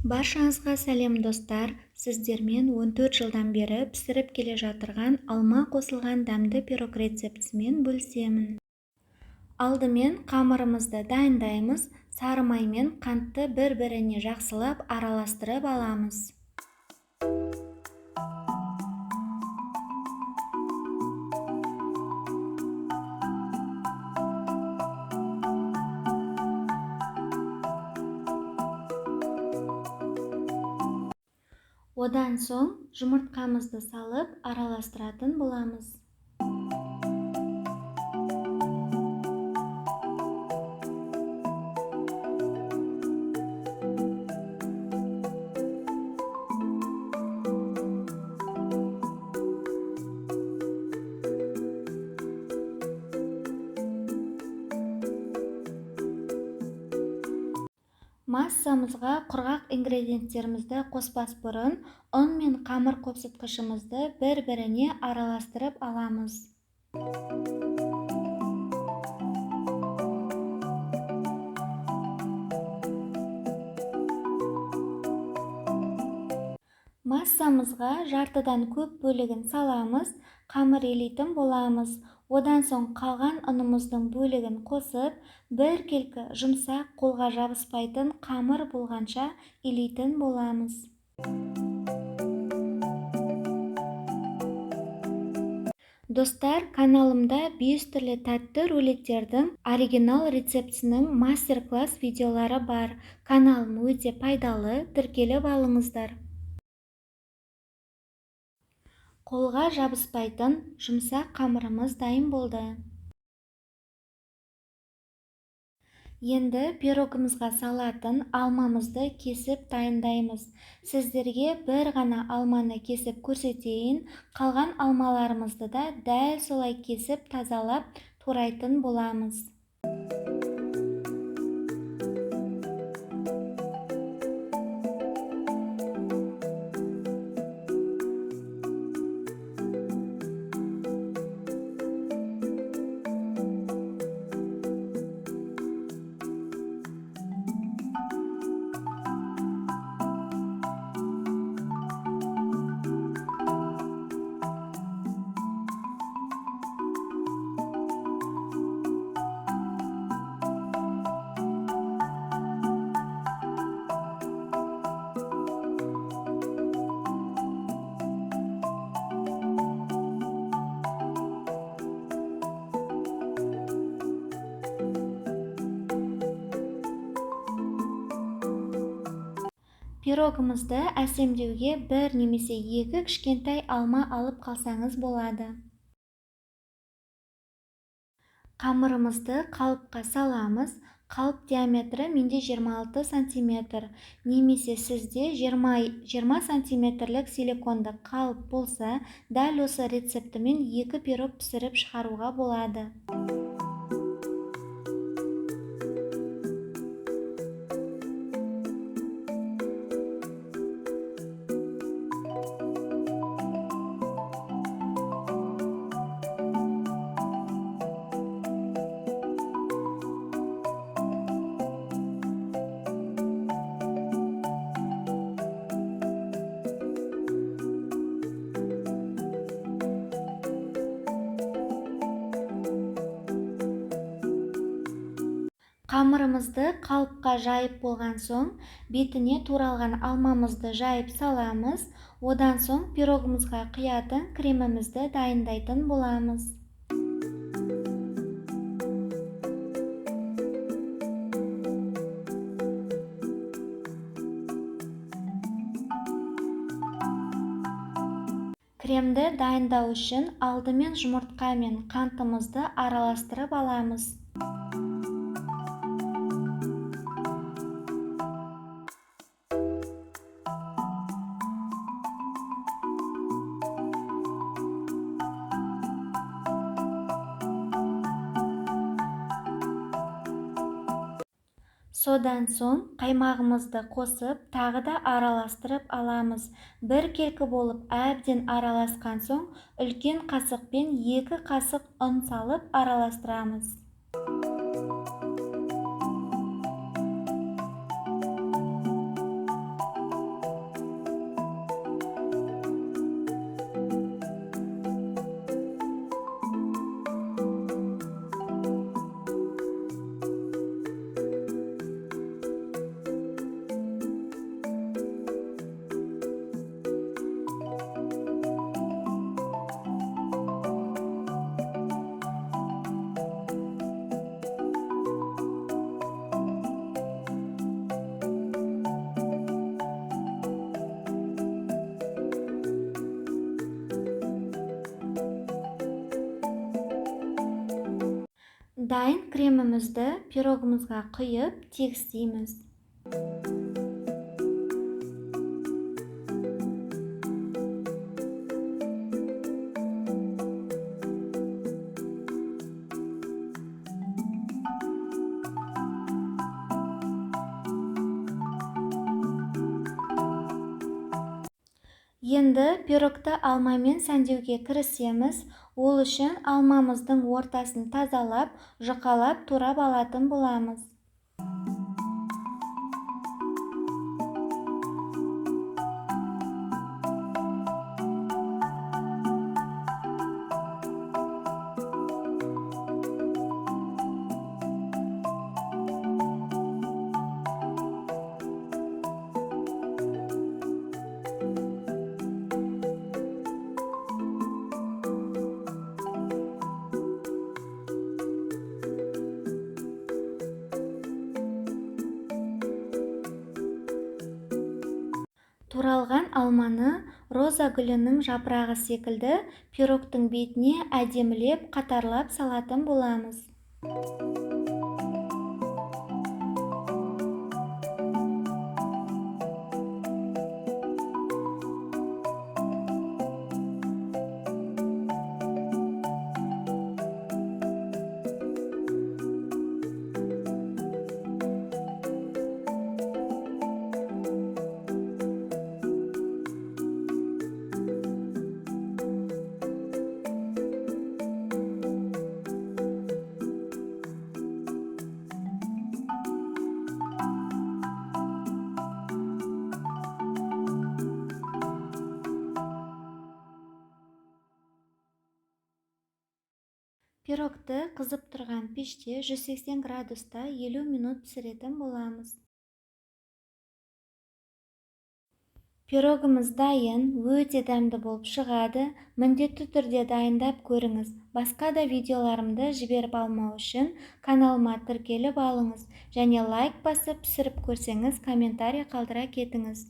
Баршаңызға сәлем достар, сіздермен 14 жылдан бері пісіріп келе жатырған алма қосылған дәмді пирог рецептісімен бөлісемін. Алдымен қамырымызды дайындаймыз, сары май мен қантты бір-біріне жақсылап араластырып аламыз. Одан соң жұмыртқамызды салып араластыратын боламыз. Массамызға құрғақ ингредиенттерімізді қоспас бұрын ұн мен қамыр қопсытқышымызды бір-біріне араластырып аламыз. Массамызға жартыдан көп бөлігін саламыз, қамыр елейтін боламыз. Одан соң қалған ұнымыздың бөлігін қосып, біркелкі жұмсақ, қолға жабыспайтын қамыр болғанша елейтін боламыз. Достар, каналымда 5 түрлі тәтті рулеттердің оригинал рецептісінің мастер-класс видеолары бар. Каналым өте пайдалы, тіркеліп алыңыздар. Қолға жабыспайтын жұмсақ қамырымыз дайын болды. Енді пирогымызға салатын алмамызды кесіп дайындаймыз. Сіздерге бір ғана алманы кесіп көрсетейін, қалған алмаларымызды да дәл солай кесіп тазалап турайтын боламыз. Пирогымызды әсемдеуге бір немесе екі кішкентай алма алып қалсаңыз болады. Қамырымызды қалыпқа саламыз. Қалып диаметрі менде 26 см, немесе сізде 20 сантиметрлік силиконды қалып болса, дәл осы рецептімен 2 пирог пісіріп шығаруға болады. Қамырымызды қалыпқа жайып болған соң, бетіне туралған алмамызды жайып саламыз. Одан соң пирогымызға құятын кремімізді дайындайтын боламыз. Кремді дайындау үшін алдымен жұмыртқа мен қантымызды араластырып аламыз. Содан соң қаймағымызды қосып, тағы да араластырып аламыз. Біркелкі болып әбден араласқан соң, үлкен қасықпен 2 қасық ұн салып араластырамыз. Дайын кремімізді пирогымызға құйып тегістейміз. Енді пирогты алмамен сәндеуге кірісеміз. Ол үшін алмамыздың ортасын тазалап, жұқалап турап алатын боламыз. Туралған алманы роза гүлінің жапырағы секілді пирогтың бетіне әдемілеп қатарлап салатын боламыз. Пирогты қызып тұрған пеште 180 градуста 50 минут пісіретін боламыз. Пирогымыз дайын, өте дәмді болып шығады. Міндетті түрде дайындап көріңіз. Басқа да видеоларымды жіберіп алмау үшін каналыма тіркеліп алыңыз және лайк басып пісіріп көрсеңіз, комментарий қалдыра кетіңіз.